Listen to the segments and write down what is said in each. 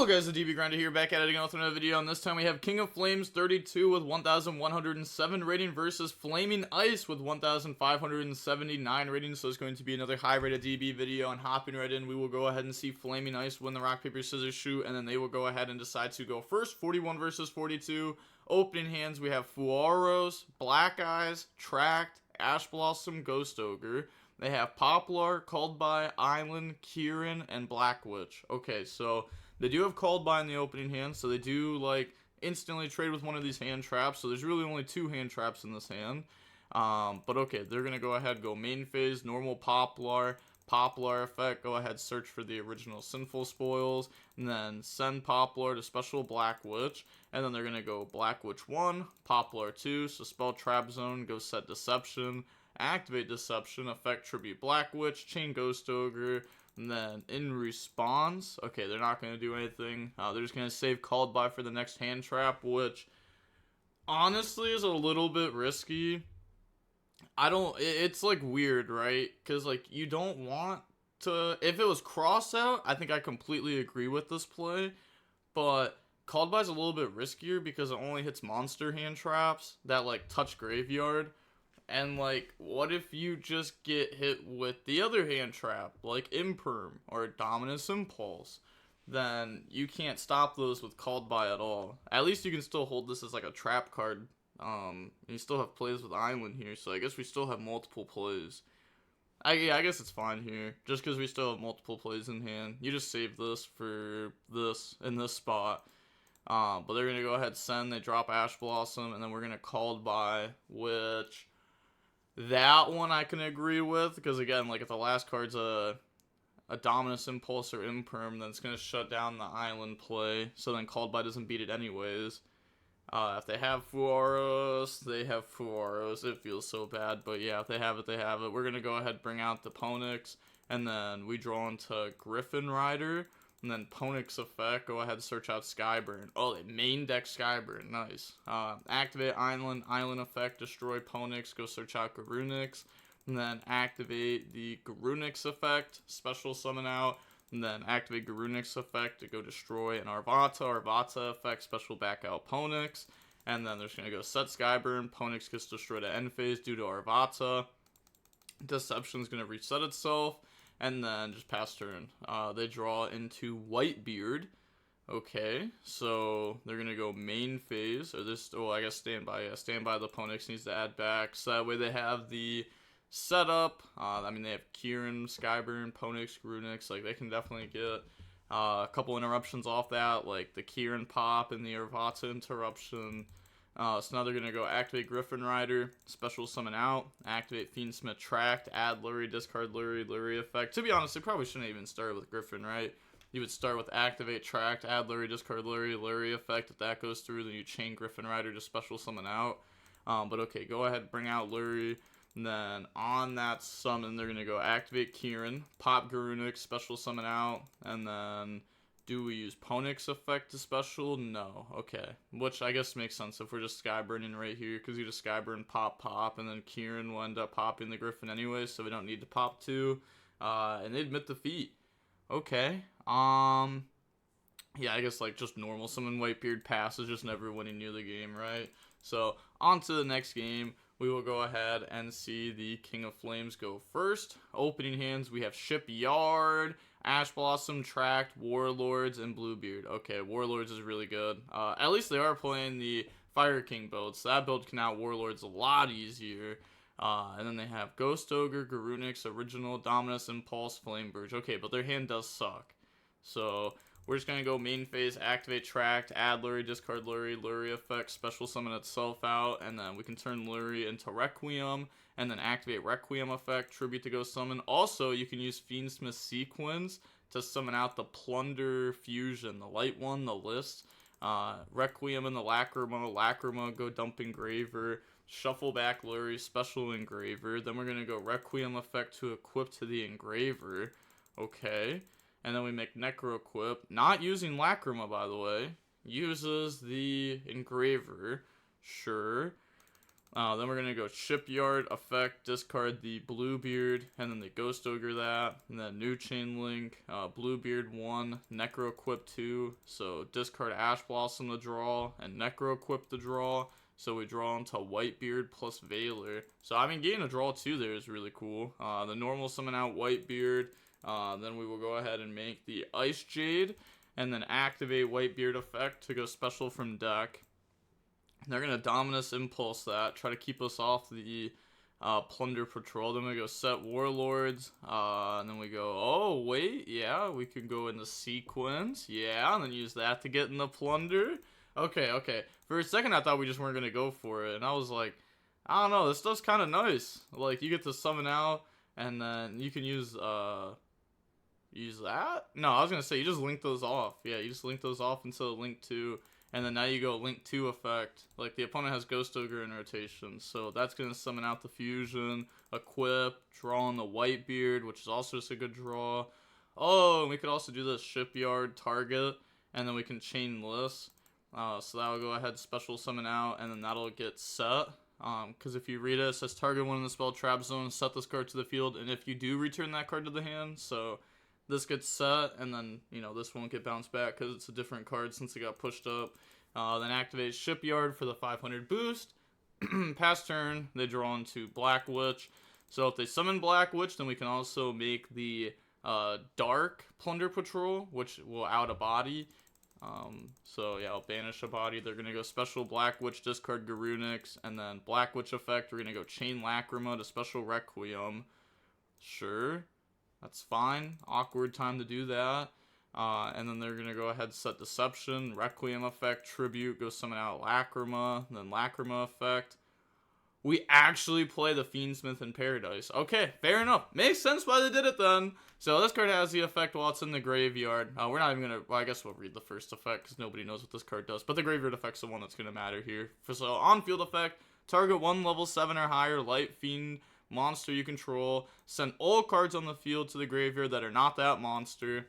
Hello guys, the DB Grinder here, back at it again with another video, and this time we have King of Flames 32 with 1,107 rating versus Flaming Ice with 1,579 rating, so it's going to be another high rated DB video, and hopping right in, we will go ahead and see Flaming Ice win the rock, paper, scissors, shoot, and then they will go ahead and decide to go first. 41 versus 42. Opening hands, we have Fuaros, Black Eyes, Tract, Ash Blossom, Ghost Ogre. They have Poplar, Called By, Island, Kieran, and Black Witch. Okay, so they do have Called By in the opening hand, so they do, like, instantly trade with one of these hand traps, so there's really only two hand traps in this hand. But okay, they're going to go ahead, go main phase, normal Poplar effect, go ahead, search for the original Sinful Spoils, and then send Poplar to special Black Witch, and then they're going to go Black Witch 1, Poplar 2, so spell Trap Zone, go set Deception, activate Deception, effect Tribute Black Witch, chain Ghost Ogre, and then in response, okay, they're not going to do anything. They're just going to save Called By for the next hand trap, which honestly is a little bit risky. It's like weird, right? Because like you don't want to, if it was cross out, I think I completely agree with this play. But Called By is a little bit riskier because it only hits monster hand traps that like touch graveyard. And, like, what if you just get hit with the other hand trap, like Imperm or Dominus Impulse? Then you can't stop those with Called By at all. At least you can still hold this as, like, a trap card. You still have plays with Island here, so I guess we still have multiple plays. I guess it's fine here, just because we still have multiple plays in hand. You just save this for this, in this spot. But they're going to go ahead, send, they drop Ash Blossom, and then we're going to Called By, which that one I can agree with, because again, like if the last card's a Dominus Impulse or Imperm, then it's going to shut down the Island play, so then Called By doesn't beat it anyways. If they have Fuaros, they have Fuaros. It feels so bad, but yeah, if they have it, they have it. We're going to go ahead, bring out the Ponix, and then we draw into Griffin Rider, and then Ponix effect, go ahead, search out Skyburn. Oh, they main deck Skyburn, nice. Activate Island effect, destroy Ponix, go search out Garunix, and then activate the Garunix effect, special summon out, and then activate Garunix effect to go destroy an Arvata effect, special back out Ponix, and then they're just going to go set Skyburn, Ponix gets destroyed at end phase due to Arvata, Deception's going to reset itself, and then just pass turn. They draw into Whitebeard. Okay, so they're going to go main phase, or this, oh, I guess standby. Yeah, standby the Ponix needs to add back, so that way they have the setup. I mean, they have Kieran, Skyburn, Ponix, Garunix, like, they can definitely get a couple interruptions off that, like the Kieran pop and the Arvata interruption. So now they're going to go activate Griffin Rider, special summon out, activate Fiendsmith Tract, add Lurie, discard Lurie effect. To be honest, they probably shouldn't even start with Griffin, right? You would start with activate Tract, add Lurie, discard Lurie effect. If that goes through, then you chain Griffin Rider to special summon out. But okay, go ahead, bring out Lurie. And then on that summon, they're going to go activate Kieran, pop Garunix, special summon out, and then do we use Ponix effect to special? No. Okay. Which I guess makes sense if we're just Skyburning right here, because you just Skyburn, pop, and then Kieran will end up popping the Griffin anyway, so we don't need to pop two. And they admit defeat. Okay. Yeah, I guess like just normal summon Whitebeard pass is just never winning you the game, right? So, on to the next game. We will go ahead and see the King of Flames go first. Opening hands, we have Shipyard, Ash Blossom, Tract, Warlords, and Bluebeard. Okay, Warlords is really good. At least they are playing the Fire King build, so that build can out Warlords a lot easier. And then they have Ghost Ogre, Garunix, Original, Dominus Impulse, Flameburge. Okay, but their hand does suck. So we're just going to go main phase, activate Tract, add Lurie, discard Lurie effect, special summon itself out, and then we can turn Lurie into Requiem, and then activate Requiem effect, tribute to go summon. Also, you can use Fiendsmith Sequence to summon out the Plunder Fusion, the light one, the list. Requiem and the Lacrima, go dump Engraver, shuffle back Lurie, special Engraver. Then we're going to go Requiem effect to equip to the Engraver. Okay. And then we make Necro equip, not using Lacrima, by the way, uses the Engraver, sure. Then we're going to go Shipyard, effect, discard the Bluebeard, and then the Ghost Ogre that, and then new Chain Link, Bluebeard 1, Necro Equip 2, so discard Ash Blossom to draw, and Necro Equip to draw, so we draw into Whitebeard plus Veiler. So I mean, getting a draw 2 there is really cool. The normal summon out Whitebeard, then we will go ahead and make the Ice Jade, and then activate Whitebeard effect to go special from deck. They're going to Dominus Impulse that, try to keep us off the Plunder Patrol. Then we go set Warlords, and then we go, oh, wait, yeah, we could go into Sequence, yeah, and then use that to get in the Plunder. Okay. For a second, I thought we just weren't going to go for it, and I was like, I don't know, this stuff's kind of nice. Like, you get to summon out, and then you can use that? No, I was going to say, you just link those off. Yeah, you just link those off until link 2. And then now you go Link 2 effect. Like, the opponent has Ghost Ogre in rotation. So that's going to summon out the Fusion, Equip, draw on the Whitebeard, which is also just a good draw. Oh, and we could also do this Shipyard, target, and then we can chain this. So that will go ahead, special summon out, and then that'll get set. Because if you read it, it says target one in the spell trap zone, set this card to the field, and if you do, return that card to the hand. So this gets set, and then, you know, this won't get bounced back because it's a different card since it got pushed up. Then activate Shipyard for the 500 boost. Pass turn, they draw into Black Witch. So if they summon Black Witch, then we can also make the Dark Plunder Patrol, which will out a body. So yeah, I'll banish a body. They're going to go special Black Witch, discard Garunix, and then Black Witch effect, we're going to go Chain Lacrima to special Requiem. Sure. That's fine. Awkward time to do that. And then they're going to go ahead and set Deception, Requiem effect, Tribute, go summon out Lacrima, then Lacrima effect. We actually play the Fiendsmith in Paradise. Okay, fair enough. Makes sense why they did it then. So this card has the effect while it's in the graveyard. We're not even going to, well, I guess we'll read the first effect because nobody knows what this card does. But the graveyard effect's the one that's going to matter here. So on-field effect, target one level 7 or higher Light Fiend monster you control. Send all cards on the field to the graveyard that are not that monster.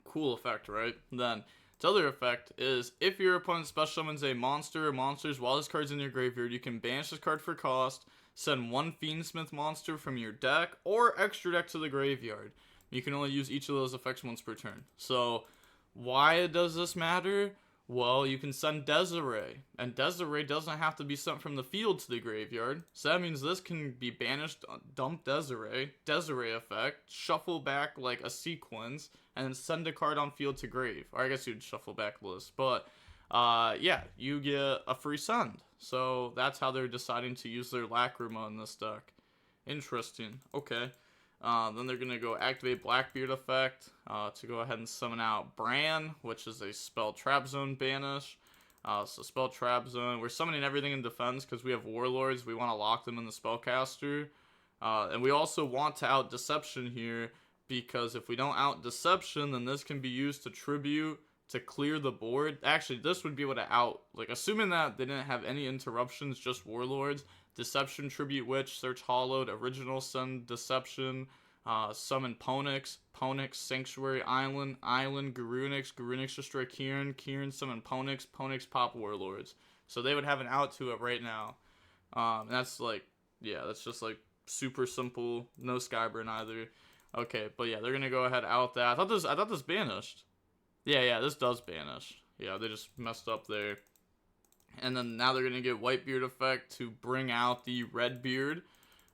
Cool effect, right? Then, the other effect is, if your opponent special summons a monster or monsters while this card's in your graveyard, you can banish this card for cost, send one Fiendsmith monster from your deck, or extra deck to the graveyard. You can only use each of those effects once per turn. So, why does this matter? Well, you can send Desiree, and Desiree doesn't have to be sent from the field to the graveyard, so that means this can be banished, dump Desiree effect, shuffle back like a sequence, and then send a card on field to grave. Or I guess you'd shuffle back list, but yeah, you get a free send. So that's how they're deciding to use their Lacrima in this deck. Interesting. Okay. Then they're going to go activate Blackbeard effect to go ahead and summon out Bran, which is a spell trap zone banish. So spell trap zone. We're summoning everything in defense because we have Warlords. We want to lock them in the spellcaster. And we also want to out Deception here because if we don't out Deception, then this can be used to tribute to clear the board. Actually, this would be able to out, like assuming that they didn't have any interruptions, just Warlords. Deception, Tribute Witch, Search Hollowed, Original Sun, Deception, Summon Ponix, Sanctuary Island, Garunix destroy Kieran summon Ponix pop Warlords. So they would have an out to it right now. And that's like, yeah, that's just like super simple, no Skyburn either. Okay, but yeah, they're gonna go ahead out that. I thought this banished. Yeah, this does banish. Yeah, they just messed up there. And then now they're going to get Whitebeard effect to bring out the Redbeard.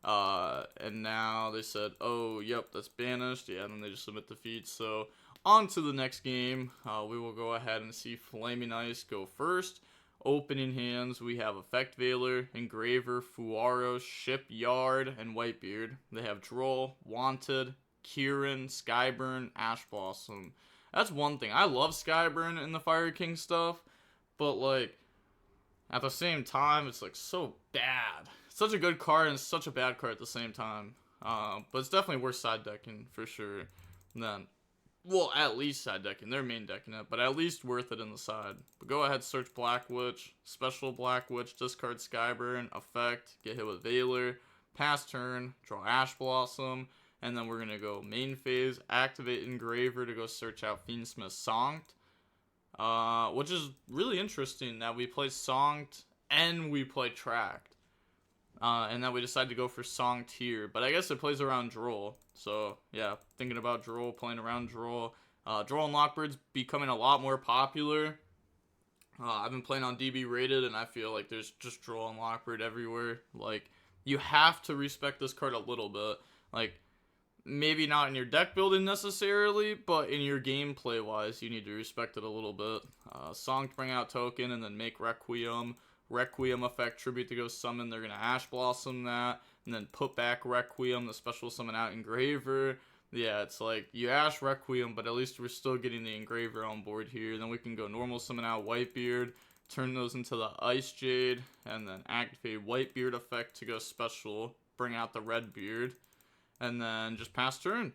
And now they said, oh, yep, that's banished. Yeah, and then they just submit defeat. So on to the next game. We will go ahead and see Flaming Ice go first. Opening hands, we have Effect Veiler, Engraver, Fuaro, Shipyard, and Whitebeard. They have Droll, Wanted, Kieran, Skyburn, Ash Blossom. That's one thing. I love Skyburn in the Fire King stuff, but like, at the same time, it's like so bad. It's such a good card and such a bad card at the same time. But it's definitely worth side decking for sure. And then, well, at least side decking. They're main decking it, but at least worth it in the side. But go ahead, search Black Witch, special Black Witch, discard Skyburn, effect, get hit with Veiler, pass turn, draw Ash Blossom, and then we're gonna go main phase, activate Engraver to go search out Fiendsmith Sanct. Which is really interesting that we play Sanct and we play Tracked. And then we decided to go for Song Tier, but I guess it plays around Droll. So yeah, thinking about Droll, playing around Droll. Droll and Lockbird's becoming a lot more popular. I've been playing on DB rated, and I feel like there's just Droll and Lockbird everywhere. Like, you have to respect this card a little bit. Like, maybe not in your deck building necessarily, but in your gameplay wise, you need to respect it a little bit. Song to bring out token, and then make Requiem. Requiem effect tribute to go summon. They're gonna Ash Blossom that, and then put back Requiem, the special summon out Engraver. Yeah, it's like you Ash Requiem, but at least we're still getting the Engraver on board here. Then we can go normal summon out Whitebeard, turn those into the Ice Jade, and then activate Whitebeard effect to go special, bring out the Redbeard, and then just pass turn.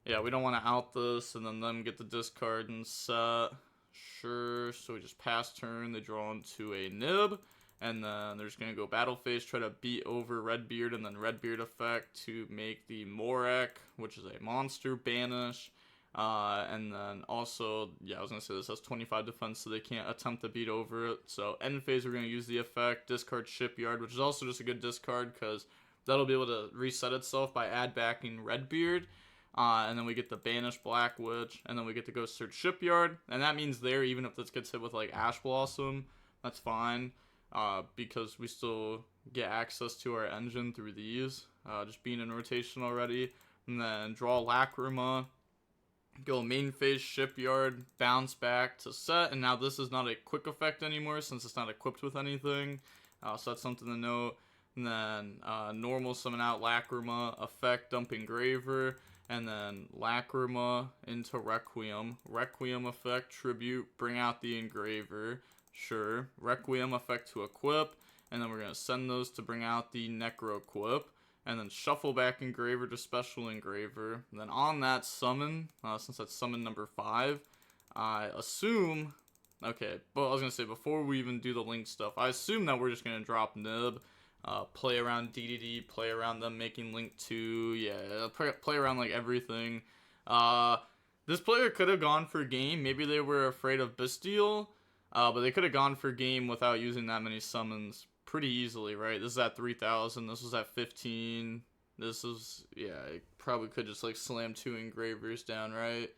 Yeah, we don't want to out this and then them get the discard and set. Sure, so we just pass turn, they draw into a Nib, and then they're just going to go battle phase, try to beat over Redbeard, and then Redbeard effect to make the Morek, which is a monster, banish. And then also, yeah, I was going to say this has 25 defense, so they can't attempt to beat over it. So end phase, we're going to use the effect, discard Shipyard, which is also just a good discard, because that'll be able to reset itself by add backing Redbeard. And then we get the Banish Black Witch, and then we get to go search Shipyard, and that means there, even if this gets hit with like Ash Blossom, that's fine, because we still get access to our engine through these, just being in rotation already. And then draw Lacrima, go main phase Shipyard, bounce back to set, and now this is not a quick effect anymore since it's not equipped with anything, so that's something to note. And then normal summon out Lacrima, effect dump Engraver, and then Lacrima into Requiem. Requiem effect, tribute, bring out the Engraver. Sure. Requiem effect to equip, and then we're going to send those to bring out the Necro equip. And then shuffle back Engraver to special Engraver. And then on that summon, since that's summon number 5, I assume... Okay, but I was going to say, before we even do the link stuff, I assume that we're just going to drop Nib. Play around DDD, play around them making Link 2, yeah, play around like everything. This player could have gone for game, maybe they were afraid of Bestial, but they could have gone for game without using that many summons pretty easily, right? This is at 3,000, this was at 15, this is, yeah, it probably could just like slam 2 Engravers down, right?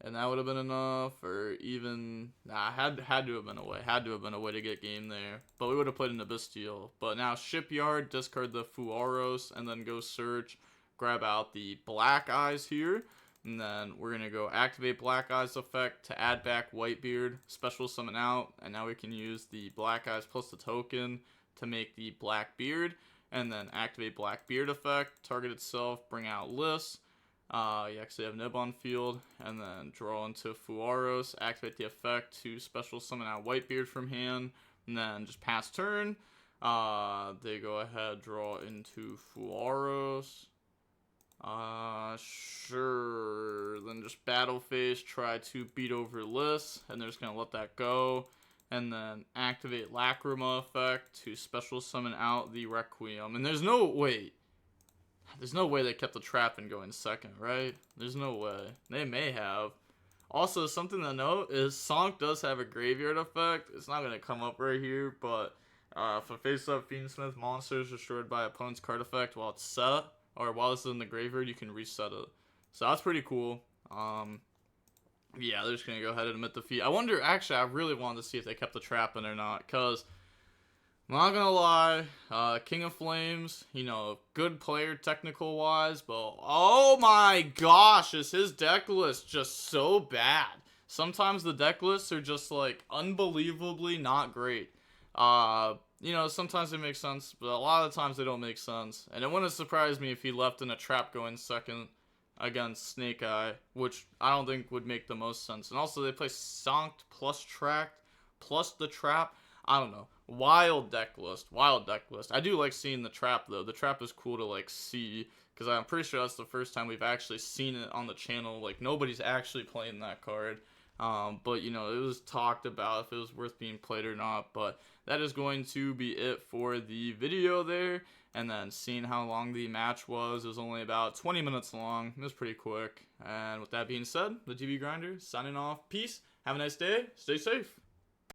And that would have been enough, or even, nah, had to have been a way. Had to have been a way to get game there. But we would have played in the Bestial. But now Shipyard, discard the Fuaros, and then go search, grab out the Black Eyes here. And then we're going to go activate Black Eyes effect to add back Whitebeard, special summon out. And now we can use the Black Eyes plus the token to make the Black Beard. And then activate Black Beard effect, target itself, bring out Liss. You actually have Nib on field, and then draw into Fuaros, activate the effect to special summon out Whitebeard from hand, and then just pass turn. They go ahead, draw into Fuaros. Sure. Then just battle phase, try to beat over Liss, and they're just going to let that go. And then activate Lacrima effect to special summon out the Requiem. And there's no way they kept the trap and going second, right? There's no way. They may have. Also, something to note is Sonk does have a graveyard effect. It's not going to come up right here, but if a face-up Fiendsmith monster is destroyed by opponent's card effect while it's set, or while it's in the graveyard, you can reset it. So that's pretty cool. Yeah, they're just going to go ahead and admit defeat. I wonder, actually, I really wanted to see if they kept the trap in or not, because... I'm not gonna lie, King of Flames, you know, good player technical wise, but oh my gosh, is his deck list just so bad. Sometimes the deck lists are just like unbelievably not great. You know, sometimes they make sense, but a lot of times they don't make sense. And it wouldn't surprise me if he left in a trap going second against Snake Eye, which I don't think would make the most sense. And also they play Sonked plus Tracked plus the trap. I don't know. Wild deck list. I do like seeing the trap, though. The trap is cool to, like, see, because I'm pretty sure that's the first time we've actually seen it on the channel. Like, nobody's actually playing that card. But, you know, it was talked about if it was worth being played or not. But that is going to be it for the video there. And then seeing how long the match was, it was only about 20 minutes long. It was pretty quick. And with that being said, the TV Grinder signing off. Peace. Have a nice day. Stay safe.